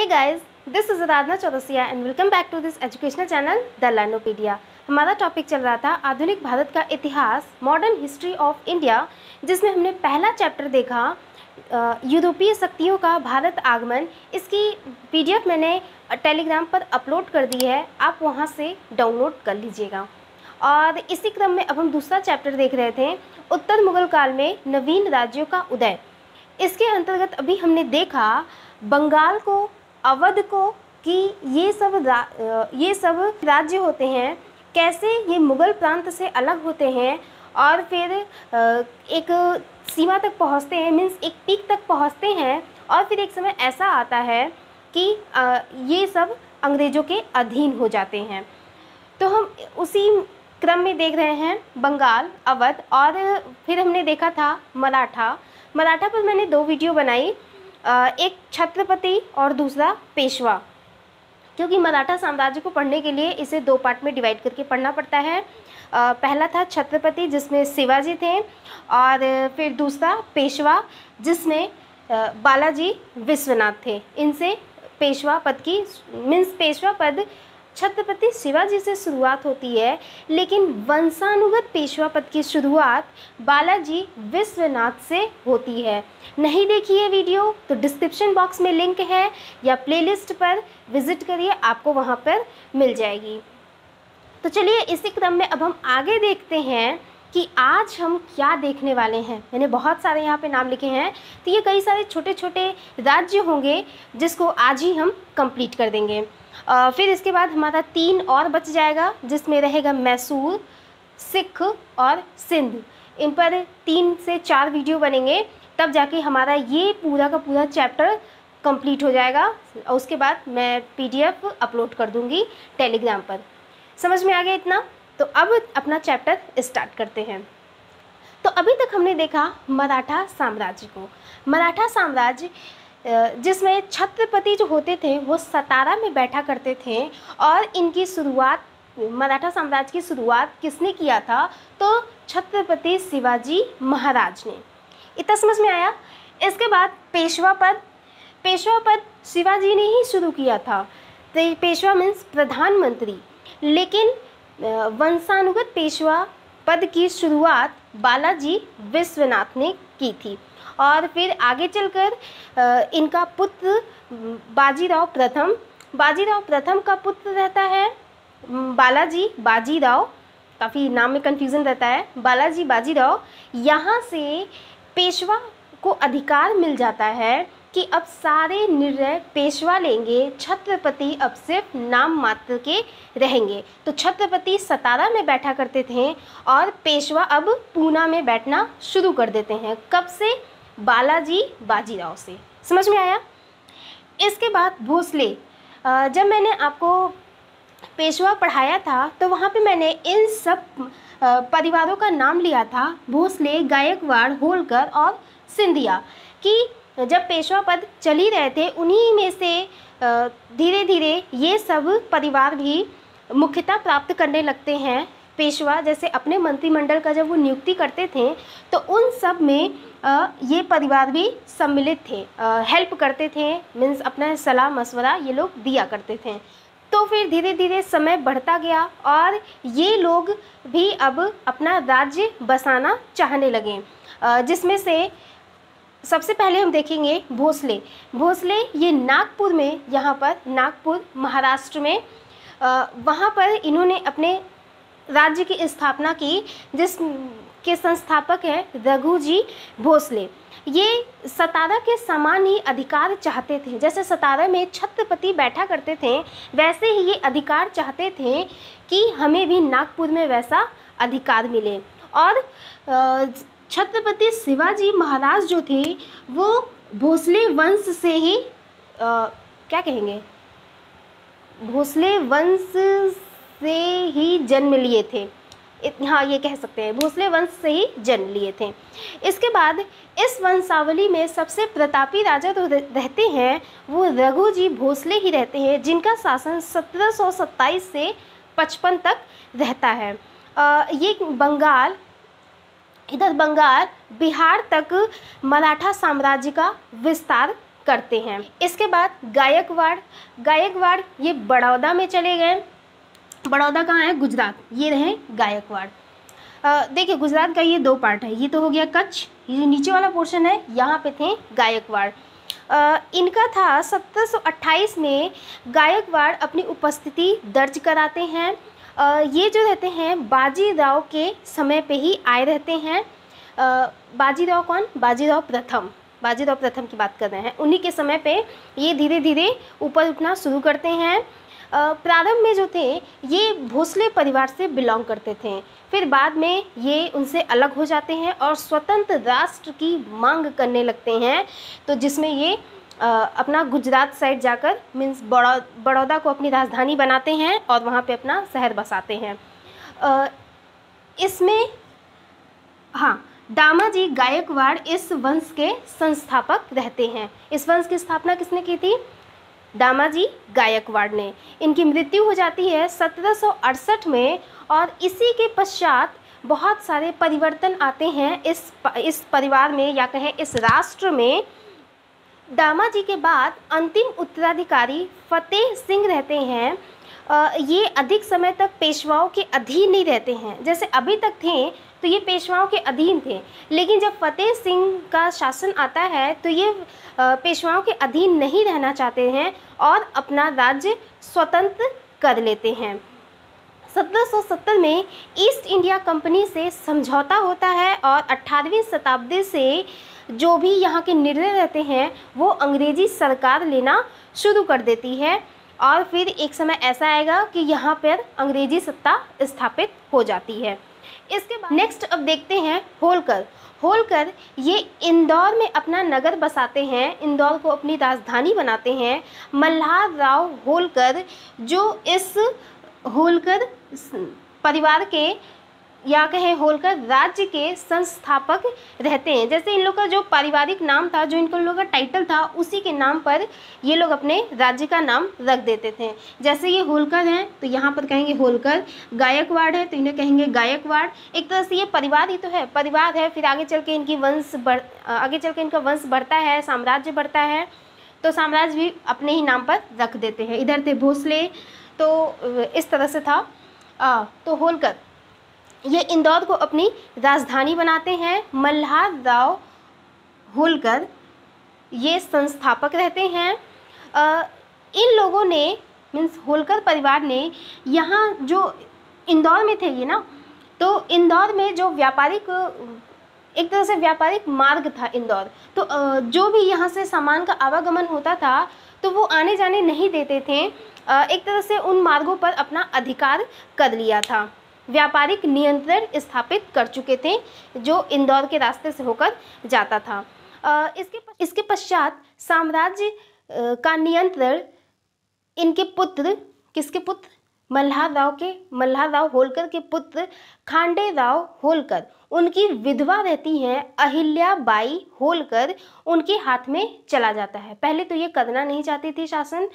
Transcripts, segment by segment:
Hey guys, this is Aradhana Chaurasia and welcome back to this educational channel the Learnopedia. हमारा topic चल रहा था आधुनिक भारत का इतिहास, मॉडर्न हिस्ट्री ऑफ इंडिया, जिसमें हमने पहला चैप्टर देखा यूरोपीय शक्तियों का भारत आगमन। इसकी पीडीएफ मैंने टेलीग्राम पर अपलोड कर दी है, आप वहां से डाउनलोड कर लीजिएगा। और इसी क्रम में अब हम दूसरा चैप्टर देख रहे थे, उत्तर मुगल काल में नवीन राज्यों का उदय। इसके अंतर्गत अभी हमने देखा बंगाल को, अवध को, कि ये सब राज्य होते हैं, कैसे ये मुगल प्रांत से अलग होते हैं और फिर एक सीमा तक पहुंचते हैं, मीन्स एक पीक तक पहुंचते हैं। और फिर एक समय ऐसा आता है कि ये सब अंग्रेज़ों के अधीन हो जाते हैं। तो हम उसी क्रम में देख रहे हैं बंगाल, अवध, और फिर हमने देखा था मराठा पर मैंने 2 वीडियो बनाई, एक छत्रपति और दूसरा पेशवा, क्योंकि मराठा साम्राज्य को पढ़ने के लिए इसे 2 पार्ट में डिवाइड करके पढ़ना पड़ता है। पहला था छत्रपति जिसमें शिवाजी थे, और फिर दूसरा पेशवा जिसमें बालाजी विश्वनाथ थे। इनसे पेशवा पद की पेशवा पद छत्रपति शिवाजी से शुरुआत होती है, लेकिन वंशानुगत पेशवा पद की शुरुआत बालाजी विश्वनाथ से होती है। नहीं देखी है वीडियो तो डिस्क्रिप्शन बॉक्स में लिंक है, या प्लेलिस्ट पर विजिट करिए, आपको वहां पर मिल जाएगी। तो चलिए इसी क्रम में अब हम आगे देखते हैं कि आज हम क्या देखने वाले हैं। मैंने बहुत सारे यहाँ पे नाम लिखे हैं, तो ये कई सारे छोटे छोटे राज्य होंगे जिसको आज ही हम कंप्लीट कर देंगे। फिर इसके बाद हमारा 3 और बच जाएगा, जिसमें रहेगा मैसूर, सिख और सिंध। इन पर 3 से 4 वीडियो बनेंगे, तब जाके हमारा ये पूरा का पूरा चैप्टर कंप्लीट हो जाएगा। और उसके बाद मैं पीडीएफ अपलोड कर दूंगी टेलीग्राम पर। समझ में आ गया इतना? तो अब अपना चैप्टर स्टार्ट करते हैं। तो अभी तक हमने देखा मराठा साम्राज्य को। मराठा साम्राज्य जिसमें छत्रपति जो होते थे वो सतारा में बैठा करते थे, और इनकी शुरुआत, मराठा साम्राज्य की शुरुआत किसने किया था? तो छत्रपति शिवाजी महाराज ने। इतना समझ में आया? इसके बाद पेशवा पद शिवाजी ने ही शुरू किया था। तो पेशवा मीन्स प्रधानमंत्री, लेकिन वंशानुगत पेशवा पद की शुरुआत बालाजी विश्वनाथ ने की थी। और फिर आगे चलकर इनका पुत्र बाजीराव प्रथम का पुत्र रहता है बालाजी बाजीराव। काफ़ी नाम में कन्फ्यूज़न रहता है, बालाजी बाजीराव। यहाँ से पेशवा को अधिकार मिल जाता है कि अब सारे निर्णय पेशवा लेंगे, छत्रपति अब सिर्फ नाम मात्र के रहेंगे। तो छत्रपति सतारा में बैठा करते थे और पेशवा अब पूना में बैठना शुरू कर देते हैं। कब से? बालाजी बाजीराव से। समझ में आया? इसके बाद भोसले। जब मैंने आपको पेशवा पढ़ाया था तो वहाँ पे मैंने इन सब परिवारों का नाम लिया था, भोसले, गायकवाड़, होलकर और सिंधिया, कि जब पेशवा पद चल ही रहे थे उन्हीं में से धीरे धीरे ये सब परिवार भी मुख्यता प्राप्त करने लगते हैं। पेशवा जैसे अपने मंत्रिमंडल का जब वो नियुक्ति करते थे तो उन सब में ये परिवार भी सम्मिलित थे, हेल्प करते थे, मीन्स अपना सलाह मशवरा ये लोग दिया करते थे। तो फिर धीरे धीरे समय बढ़ता गया और ये लोग भी अब अपना राज्य बसाना चाहने लगे, जिसमें से सबसे पहले हम देखेंगे भोसले ये नागपुर में, यहाँ पर नागपुर महाराष्ट्र में, वहाँ पर इन्होंने अपने राज्य की स्थापना की, जिसके संस्थापक हैं रघुजी भोसले। ये सतारा के समान ही अधिकार चाहते थे। जैसे सतारा में छत्रपति बैठा करते थे, वैसे ही ये अधिकार चाहते थे कि हमें भी नागपुर में वैसा अधिकार मिले। और छत्रपति शिवाजी महाराज जो थे वो भोसले वंश से ही क्या कहेंगे, भोसले वंश से ही जन्म लिए थे। हाँ, ये कह सकते हैं, भोसले वंश से ही जन्म लिए थे। इसके बाद इस वंशावली में सबसे प्रतापी राजा तो रहते हैं वो रघुजी भोसले ही रहते हैं, जिनका शासन 1727 से 55 तक रहता है। ये बंगाल बिहार तक मराठा साम्राज्य का विस्तार करते हैं। इसके बाद गायकवाड़, गायकवाड़ ये बड़ौदा में चले गए। बड़ौदा कहाँ है? गुजरात। ये रहे गायकवाड़। देखिए गुजरात का ये 2 पार्ट है, ये तो हो गया कच्छ, ये जो नीचे वाला पोर्शन है यहाँ पे थे गायकवाड़। इनका था 1728 में गायकवाड़ अपनी उपस्थिति दर्ज कराते हैं। ये जो रहते हैं बाजीराव के समय पे ही आए रहते हैं। बाजीराव कौन? बाजीराव प्रथम, बाजीराव प्रथम की बात कर रहे हैं। उन्हीं के समय पे ये धीरे धीरे ऊपर उठना शुरू करते हैं। प्रारंभ में जो थे ये भोसले परिवार से बिलोंग करते थे, फिर बाद में ये उनसे अलग हो जाते हैं और स्वतंत्र राष्ट्र की मांग करने लगते हैं। तो जिसमें ये अपना गुजरात साइड जाकर मीन्स बड़ौदा को अपनी राजधानी बनाते हैं और वहाँ पे अपना शहर बसाते हैं। इसमें हाँ, दामाजी गायकवाड़ इस वंश के संस्थापक रहते हैं। इस वंश की स्थापना किसने की थी? दामाजी गायकवाड़ ने। इनकी मृत्यु हो जाती है 1768 में और इसी के पश्चात बहुत सारे परिवर्तन आते हैं इस परिवार में या कहें इस राष्ट्र में। दामाजी के बाद अंतिम उत्तराधिकारी फतेह सिंह रहते हैं। ये अधिक समय तक पेशवाओं के अधीन नहीं रहते हैं, जैसे अभी तक थे तो ये पेशवाओं के अधीन थे, लेकिन जब फतेह सिंह का शासन आता है तो ये पेशवाओं के अधीन नहीं रहना चाहते हैं और अपना राज्य स्वतंत्र कर लेते हैं। 1770 में ईस्ट इंडिया कंपनी से समझौता होता है और 18वीं शताब्दी से जो भी यहाँ के निर्णय रहते हैं वो अंग्रेजी सरकार लेना शुरू कर देती है और फिर एक समय ऐसा आएगा कि यहाँ पर अंग्रेजी सत्ता स्थापित हो जाती है। इसके बाद नेक्स्ट अब देखते हैं होलकर। होलकर ये इंदौर में अपना नगर बसाते हैं, इंदौर को अपनी राजधानी बनाते हैं। मल्हार राव होलकर जो इस होलकर परिवार के या कहें होलकर राज्य के संस्थापक रहते हैं। जैसे इन लोग का जो पारिवारिक नाम था, जो इनका लोगों का टाइटल था, उसी के नाम पर ये लोग अपने राज्य का नाम रख देते थे। जैसे ये होलकर हैं तो यहाँ पर कहेंगे होलकर, गायकवाड़ है तो इन्हें कहेंगे गायकवाड़। एक तरह से ये परिवार ही तो है, परिवार है, फिर आगे चल के इनका वंश बढ़ता है, साम्राज्य बढ़ता है, तो साम्राज्य भी अपने ही नाम पर रख देते हैं। इधर थे भोसले, तो इस तरह से था। तो होलकर ये इंदौर को अपनी राजधानी बनाते हैं। मल्हार राव होलकर ये संस्थापक रहते हैं। इन लोगों ने मीन्स होलकर परिवार ने यहाँ जो इंदौर में थे ये ना, तो इंदौर में जो व्यापारिक एक तरह से व्यापारिक मार्ग था इंदौर, तो जो भी यहाँ से सामान का आवागमन होता था तो वो आने जाने नहीं देते थे। एक तरह से उन मार्गों पर अपना अधिकार कर लिया था, व्यापारिक नियंत्रण स्थापित कर चुके थे जो इंदौर के रास्ते से होकर जाता था। इसके पश्चात साम्राज्य का नियंत्रण इनके पुत्र, किसके पुत्र? मल्हार राव होलकर के पुत्र खांडे राव होलकर, उनकी विधवा रहती हैं अहिल्याबाई होलकर, उनके हाथ में चला जाता है। पहले तो ये करना नहीं चाहती थी शासन,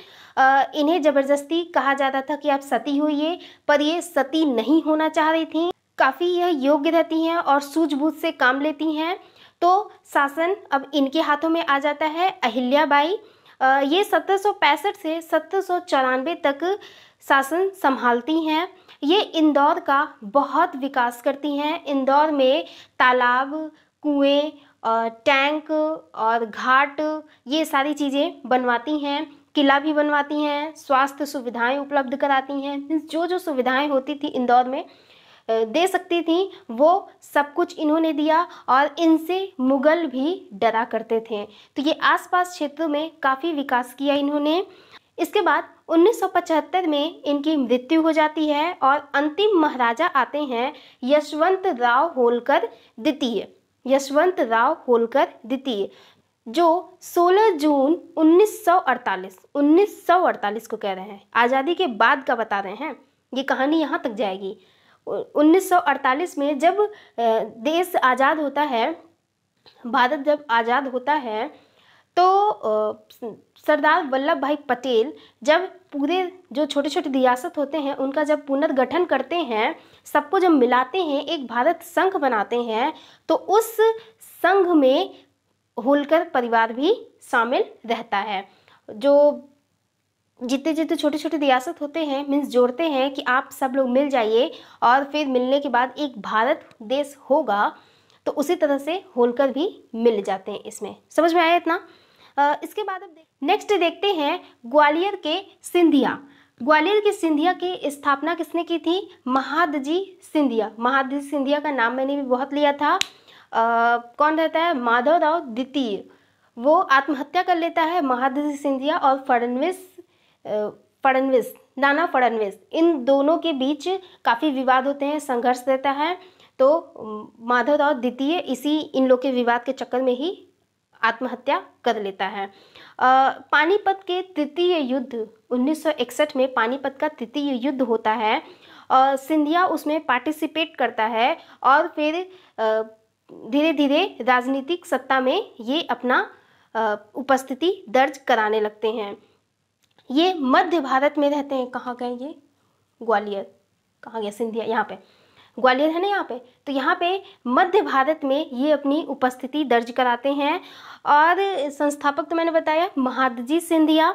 इन्हें जबरदस्ती कहा जाता था कि आप सती होइए, पर ये सती नहीं होना चाह रही थी। काफ़ी यह योग्य रहती हैं और सूझबूझ से काम लेती हैं, तो शासन अब इनके हाथों में आ जाता है। अहिल्याबाई ये 1765 से 1794 तक शासन संभालती हैं। ये इंदौर का बहुत विकास करती हैं। इंदौर में तालाब, कुएं, टैंक और घाट, ये सारी चीज़ें बनवाती हैं। किला भी बनवाती हैं, स्वास्थ्य सुविधाएं उपलब्ध कराती हैं। जो सुविधाएं होती थी इंदौर में दे सकती थी, वो सब कुछ इन्होंने दिया और इनसे मुगल भी डरा करते थे। तो ये आसपास क्षेत्रों में काफ़ी विकास किया इन्होंने। इसके बाद 1975 में इनकी मृत्यु हो जाती है और अंतिम महाराजा आते हैं यशवंत राव होलकर द्वितीय। यशवंत राव होलकर द्वितीय जो 16 जून 1948 को कह रहे हैं, आज़ादी के बाद का बता रहे हैं, ये कहानी यहाँ तक जाएगी। 1948 में जब देश आज़ाद होता है, भारत जब आज़ाद होता है, तो सरदार वल्लभ भाई पटेल जब पूरे जो छोटे छोटे रियासत होते हैं उनका जब पुनर्गठन करते हैं, सबको जब मिलाते हैं, एक भारत संघ बनाते हैं, तो उस संघ में होलकर परिवार भी शामिल रहता है। जो जितने जितने छोटे छोटे रियासत होते हैं मीन्स जोड़ते हैं कि आप सब लोग मिल जाइए और फिर मिलने के बाद एक भारत देश होगा, तो उसी तरह से होलकर भी मिल जाते हैं। इसमें समझ में आया इतना? इसके बाद अब नेक्स्ट देखते हैं ग्वालियर के सिंधिया। ग्वालियर के सिंधिया की स्थापना किसने की थी? महादजी सिंधिया। महादजी सिंधिया का नाम मैंने भी बहुत लिया था। कौन रहता है? माधवराव द्वितीय। वो आत्महत्या कर लेता है महादजी सिंधिया, और फडणवीस नाना फडणवीस, इन दोनों के बीच काफ़ी विवाद होते हैं, संघर्ष रहता है। तो माधवराव द्वितीय इसी इन लोग के विवाद के चक्कर में ही आत्महत्या कर लेता है। पानीपत के तृतीय युद्ध 1961 में पानीपत का तृतीय युद्ध होता है और सिंधिया उसमें पार्टिसिपेट करता है और फिर धीरे धीरे राजनीतिक सत्ता में ये अपना उपस्थिति दर्ज कराने लगते हैं। ये मध्य भारत में रहते हैं। कहाँ गए ये? ग्वालियर। कहाँ गया सिंधिया? यहाँ पे ग्वालियर है ना यहाँ पे। तो यहाँ पे मध्य भारत में ये अपनी उपस्थिति दर्ज कराते हैं। और संस्थापक तो मैंने बताया महादजी सिंधिया।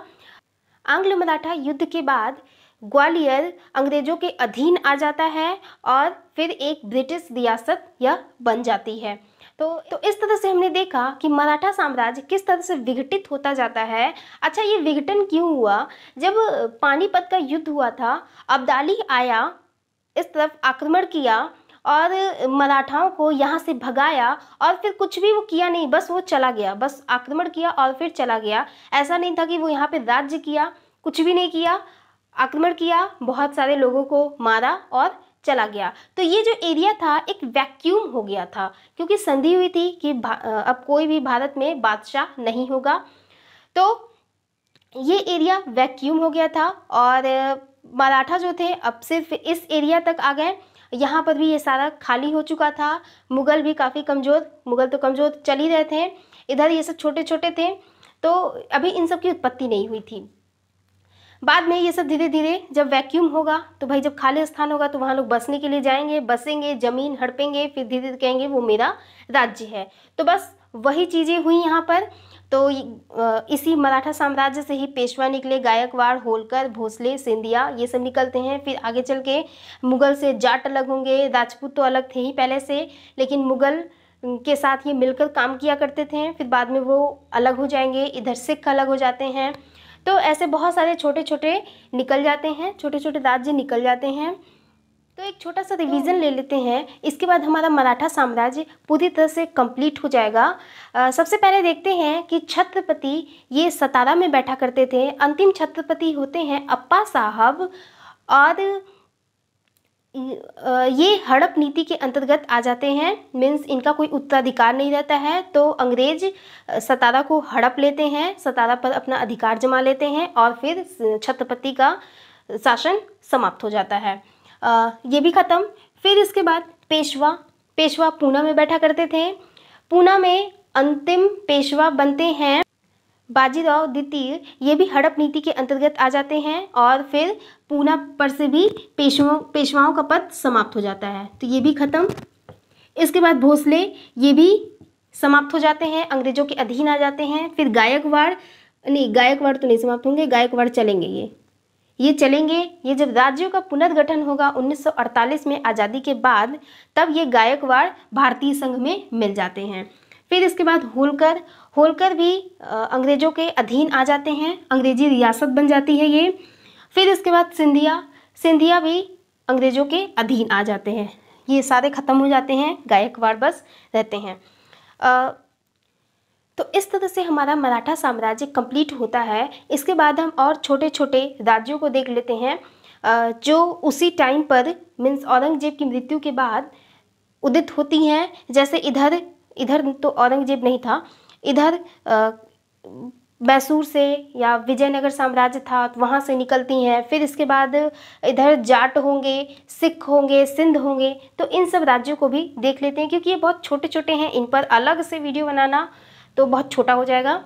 आंग्ल मराठा युद्ध के बाद ग्वालियर अंग्रेजों के अधीन आ जाता है और फिर एक ब्रिटिश रियासत यह बन जाती है। तो इस तरह से हमने देखा कि मराठा साम्राज्य किस तरह से विघटित होता जाता है। अच्छा, ये विघटन क्यों हुआ? जब पानीपत का युद्ध हुआ था, अब्दाली आया, इस तरफ आक्रमण किया और मराठाओं को यहाँ से भगाया, और फिर कुछ भी वो किया नहीं, बस वो चला गया, बस आक्रमण किया और फिर चला गया। ऐसा नहीं था कि वो यहाँ पे राज्य किया, कुछ भी नहीं किया, आक्रमण किया, बहुत सारे लोगों को मारा और चला गया। तो ये जो एरिया था एक वैक्यूम हो गया था, क्योंकि संधि हुई थी कि अब कोई भी भारत में बादशाह नहीं होगा। तो ये एरिया वैक्यूम हो गया था और मराठा जो थे अब सिर्फ इस एरिया तक आ गए। यहाँ पर भी ये सारा खाली हो चुका था। मुगल भी काफ़ी कमज़ोर, मुगल तो कमज़ोर चल ही रहे थे, इधर ये सब छोटे छोटे थे, तो अभी इन सब की उत्पत्ति नहीं हुई थी। बाद में ये सब धीरे धीरे जब वैक्यूम होगा तो भाई जब खाली स्थान होगा तो वहाँ लोग बसने के लिए जाएंगे, बसेंगे, ज़मीन हड़पेंगे, फिर धीरे धीरे कहेंगे वो मेरा राज्य है। तो बस वही चीज़ें हुई यहाँ पर। तो इसी मराठा साम्राज्य से ही पेशवा निकले, गायकवाड़, होलकर, भोसले, सिंधिया, ये सब निकलते हैं। फिर आगे चल के मुगल से जाट अलग होंगे, राजपूत तो अलग थे ही पहले से, लेकिन मुगल के साथ ये मिलकर काम किया करते थे। फिर बाद में वो अलग हो जाएंगे, इधर सिख अलग हो जाते हैं। तो ऐसे बहुत सारे छोटे छोटे निकल जाते हैं, छोटे छोटे राज्य निकल जाते हैं। तो एक छोटा सा रिवीजन ले लेते हैं, इसके बाद हमारा मराठा साम्राज्य पूरी तरह से कंप्लीट हो जाएगा। सबसे पहले देखते हैं कि छत्रपति ये सतारा में बैठा करते थे। अंतिम छत्रपति होते हैं अप्पा साहब, और ये हड़प नीति के अंतर्गत आ जाते हैं। मीन्स इनका कोई उत्तराधिकार नहीं रहता है, तो अंग्रेज सतारा को हड़प लेते हैं, सतारा पर अपना अधिकार जमा लेते हैं और फिर छत्रपति का शासन समाप्त हो जाता है। ये भी ख़त्म। फिर इसके बाद पेशवा पूना में बैठा करते थे। पूना में अंतिम पेशवा बनते हैं बाजीराव द्वितीय, ये भी हड़प नीति के अंतर्गत आ जाते हैं और फिर पूना पर से भी पेशवाओं का पद समाप्त हो जाता है, तो ये भी ख़त्म। इसके बाद भोसले, ये भी समाप्त हो जाते हैं, अंग्रेजों के अधीन आ जाते हैं। फिर गायकवाड़ तो नहीं समाप्त होंगे, गायकवाड़ चलेंगे, ये चलेंगे। ये जब राज्यों का पुनर्गठन होगा 1948 में आज़ादी के बाद, तब ये गायकवाड़ भारतीय संघ में मिल जाते हैं। फिर इसके बाद होलकर भी अंग्रेजों के अधीन आ जाते हैं, अंग्रेजी रियासत बन जाती है ये। फिर इसके बाद सिंधिया भी अंग्रेजों के अधीन आ जाते हैं। ये सारे ख़त्म हो जाते हैं, गायकवाड़ बस रहते हैं। तो इस तरह से हमारा मराठा साम्राज्य कंप्लीट होता है। इसके बाद हम और छोटे छोटे राज्यों को देख लेते हैं जो उसी टाइम पर मीन्स औरंगजेब की मृत्यु के बाद उदित होती हैं। जैसे इधर तो औरंगजेब नहीं था, इधर मैसूर से या विजयनगर साम्राज्य था, तो वहाँ से निकलती हैं। फिर इसके बाद इधर जाट होंगे, सिख होंगे, सिंध होंगे, तो इन सब राज्यों को भी देख लेते हैं, क्योंकि ये बहुत छोटे छोटे हैं, इन पर अलग से वीडियो बनाना तो बहुत छोटा हो जाएगा,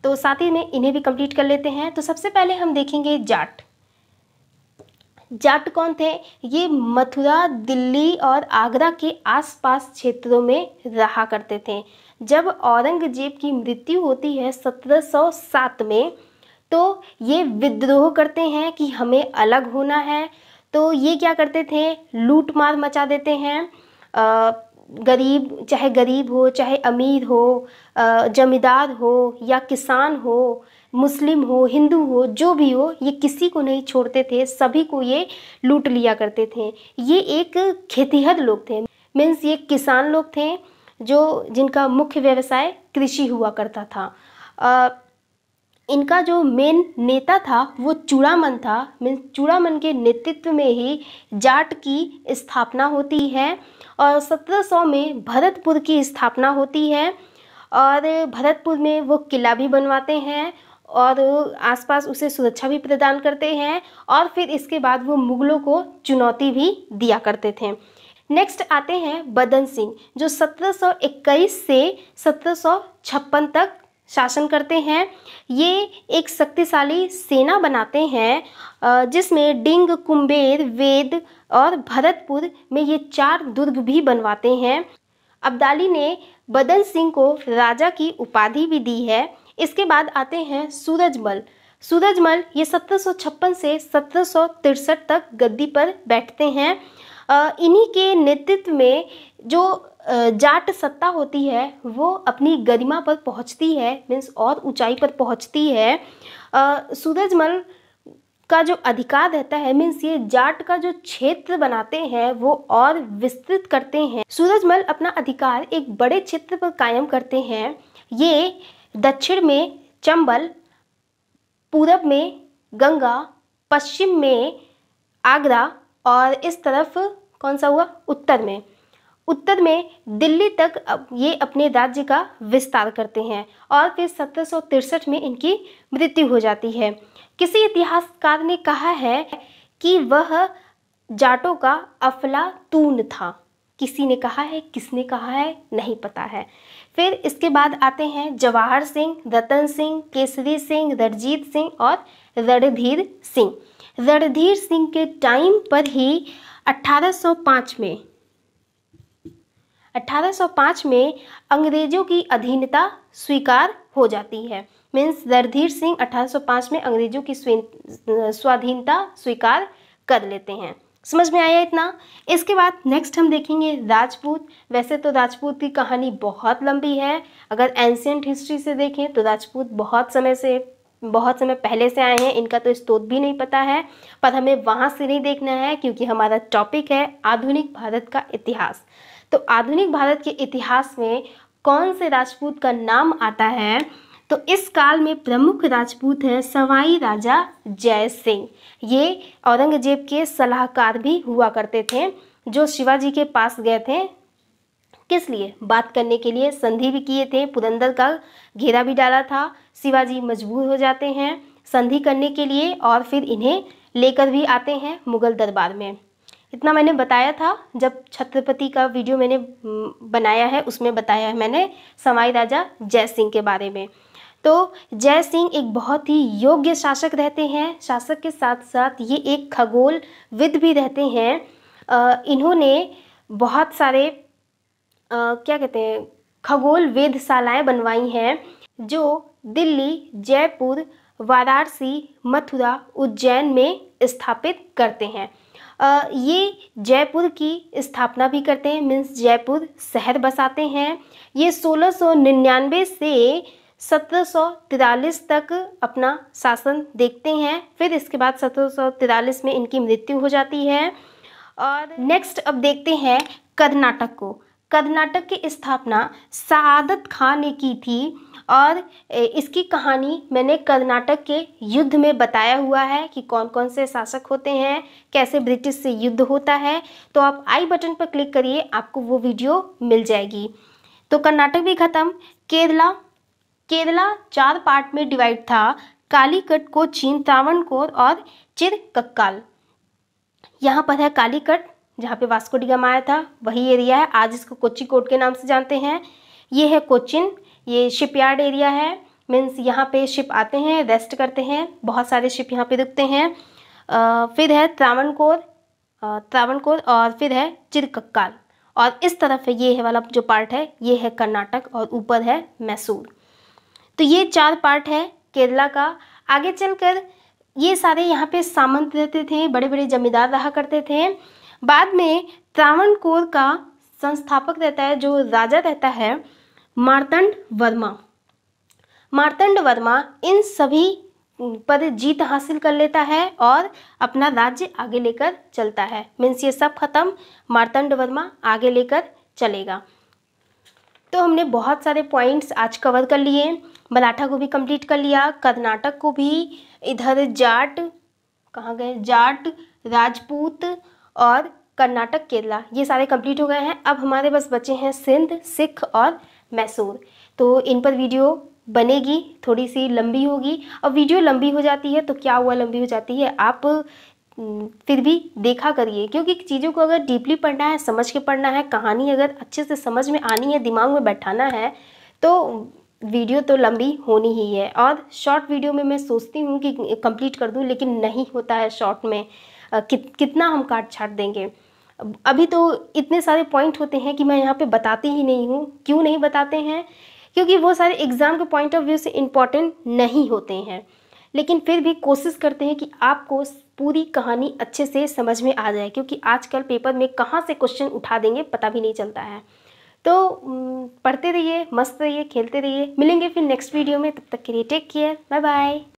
तो साथ ही में इन्हें भी कंप्लीट कर लेते हैं। तो सबसे पहले हम देखेंगे जाट कौन थे? ये मथुरा, दिल्ली और आगरा के आसपास क्षेत्रों में रहा करते थे। जब औरंगजेब की मृत्यु होती है 1707 में, तो ये विद्रोह करते हैं कि हमें अलग होना है। तो ये क्या करते थे, लूट मार मचा देते हैं। गरीब हो चाहे अमीर हो, जमींदार हो या किसान हो, मुस्लिम हो, हिंदू हो, जो भी हो, ये किसी को नहीं छोड़ते थे, सभी को ये लूट लिया करते थे। ये एक खेतीहर लोग थे, मीन्स ये किसान लोग थे जिनका मुख्य व्यवसाय कृषि हुआ करता था। इनका जो मेन नेता था वो चूड़ामन था। मीन्स चूड़ामन के नेतृत्व में ही जाट की स्थापना होती है और 1700 में भरतपुर की स्थापना होती है और भरतपुर में वो किला भी बनवाते हैं और आसपास उसे सुरक्षा भी प्रदान करते हैं और फिर इसके बाद वो मुगलों को चुनौती भी दिया करते थे। नेक्स्ट आते हैं बदन सिंह, जो 1721 से 1756 तक शासन करते हैं। ये एक शक्तिशाली सेना बनाते हैं जिसमें डिंग, कुंबेर, वेद और भरतपुर में ये 4 दुर्ग भी बनवाते हैं। अब्दाली ने बदन सिंह को राजा की उपाधि भी दी है। इसके बाद आते हैं सूरजमल। सूरजमल ये 1756 से 1763 तक गद्दी पर बैठते हैं। इन्हीं के नेतृत्व में जो जाट सत्ता होती है वो अपनी गरिमा पर पहुंचती है, मीन्स और ऊंचाई पर पहुंचती है। सूरजमल का जो अधिकार रहता है, मीन्स ये जाट का जो क्षेत्र बनाते हैं वो और विस्तृत करते हैं। सूरजमल अपना अधिकार एक बड़े क्षेत्र पर कायम करते हैं। ये दक्षिण में चंबल, पूरब में गंगा, पश्चिम में आगरा और इस तरफ कौन सा हुआ, उत्तर में दिल्ली तक ये अपने राज्य का विस्तार करते हैं और फिर 1763 में इनकी मृत्यु हो जाती है। किसी इतिहासकार ने कहा है कि वह जाटों का अफलातून था। किसी ने कहा है, किसने कहा है नहीं पता है। फिर इसके बाद आते हैं जवाहर सिंह, रतन सिंह, केसरी सिंह, रणजीत सिंह और रणधीर सिंह। रणधीर सिंह के टाइम पर ही 1805 में अंग्रेजों की अधीनता स्वीकार हो जाती है। मीन्स रणधीर सिंह 1805 में अंग्रेजों की स्वाधीनता स्वीकार कर लेते हैं। समझ में आया इतना। इसके बाद नेक्स्ट हम देखेंगे राजपूत। वैसे तो राजपूत की कहानी बहुत लंबी है। अगर एंशिएंट हिस्ट्री से देखें तो राजपूत बहुत समय पहले से आए हैं। इनका तो स्रोत भी नहीं पता है, पर हमें वहाँ से नहीं देखना है क्योंकि हमारा टॉपिक है आधुनिक भारत का इतिहास। तो आधुनिक भारत के इतिहास में कौन से राजपूत का नाम आता है, तो इस काल में प्रमुख राजपूत हैं सवाई राजा जय सिंह। ये औरंगजेब के सलाहकार भी हुआ करते थे, जो शिवाजी के पास गए थे किस लिए, बात करने के लिए। संधि भी किए थे, पुरंदर का घेरा भी डाला था। शिवाजी मजबूर हो जाते हैं संधि करने के लिए और फिर इन्हें लेकर भी आते हैं मुगल दरबार में। इतना मैंने बताया था, जब छत्रपति का वीडियो मैंने बनाया है उसमें बताया है मैंने सवाई राजा जय सिंह के बारे में। तो जय सिंह एक बहुत ही योग्य शासक रहते हैं। शासक के साथ साथ ये एक खगोलविद भी रहते हैं। इन्होंने बहुत सारे खगोल वेधशालाएं बनवाई हैं जो दिल्ली, जयपुर, वाराणसी, मथुरा, उज्जैन में स्थापित करते हैं। ये जयपुर की स्थापना भी करते हैं, मीन्स जयपुर शहर बसाते हैं। ये 1699 से 1743 तक अपना शासन देखते हैं। फिर इसके बाद 1743 में इनकी मृत्यु हो जाती है। और नेक्स्ट अब देखते हैं कर्नाटक को। कर्नाटक की स्थापना सआदत खान ने की थी और इसकी कहानी मैंने कर्नाटक के युद्ध में बताया हुआ है कि कौन कौन से शासक होते हैं, कैसे ब्रिटिश से युद्ध होता है। तो आप आई बटन पर क्लिक करिए, आपको वो वीडियो मिल जाएगी। तो कर्नाटक भी खत्म। केरला 4 पार्ट में डिवाइड था, कालीकट, कोचीन, त्रावणकोर और चिरक्कल। यहाँ पर है कालीकट जहाँ पे वास्को डी गामा आया था, वही एरिया है। आज इसको कोच्चिकोड के नाम से जानते हैं। ये है कोचिन, ये शिपयार्ड एरिया है। मीन्स यहाँ पे शिप आते हैं, रेस्ट करते हैं, बहुत सारे शिप यहाँ पे रुकते हैं। फिर है त्रावणकोर और फिर है चिरक्कल और इस तरफ है ये है वाला जो पार्ट है ये है कर्नाटक और ऊपर है मैसूर। तो ये 4 पार्ट है केरला का। आगे चलकर ये सारे यहाँ पे सामंत रहते थे, बड़े बड़े जमींदार रहा करते थे। बाद में त्रावणकोर का संस्थापक रहता है, जो राजा रहता है मार्तंड वर्मा। मार्तंड वर्मा इन सभी पर जीत हासिल कर लेता है और अपना राज्य आगे लेकर चलता है। मीन्स ये सब खत्म, मार्तंड वर्मा आगे लेकर चलेगा। तो हमने बहुत सारे पॉइंट्स आज कवर कर लिए। मराठा को भी कंप्लीट कर लिया, कर्नाटक को भी, इधर जाट कहाँ गए, जाट, राजपूत और कर्नाटक, केरला, ये सारे कंप्लीट हो गए हैं। अब हमारे बस बचे हैं सिंध, सिख और मैसूर। तो इन पर वीडियो बनेगी, थोड़ी सी लंबी होगी। और वीडियो लंबी हो जाती है तो क्या हुआ, लंबी हो जाती है, आप फिर भी देखा करिए, क्योंकि चीज़ों को अगर डीपली पढ़ना है, समझ के पढ़ना है, कहानी अगर अच्छे से समझ में आनी है, दिमाग में बैठाना है, तो वीडियो तो लंबी होनी ही है। और शॉर्ट वीडियो में मैं सोचती हूँ कि कंप्लीट कर दूँ, लेकिन नहीं होता है शॉर्ट में। कितना हम काट छाट देंगे। अभी तो इतने सारे पॉइंट होते हैं कि मैं यहाँ पे बताती ही नहीं हूँ। क्यों नहीं बताते हैं? क्योंकि वो सारे एग्ज़ाम के पॉइंट ऑफ व्यू से इम्पॉर्टेंट नहीं होते हैं, लेकिन फिर भी कोशिश करते हैं कि आपको पूरी कहानी अच्छे से समझ में आ जाए, क्योंकि आजकल पेपर में कहाँ से क्वेश्चन उठा देंगे पता भी नहीं चलता है। तो पढ़ते रहिए, मस्त रहिए, खेलते रहिए। मिलेंगे फिर नेक्स्ट वीडियो में, तब तक के लिए टेक केयर, बाय बाय।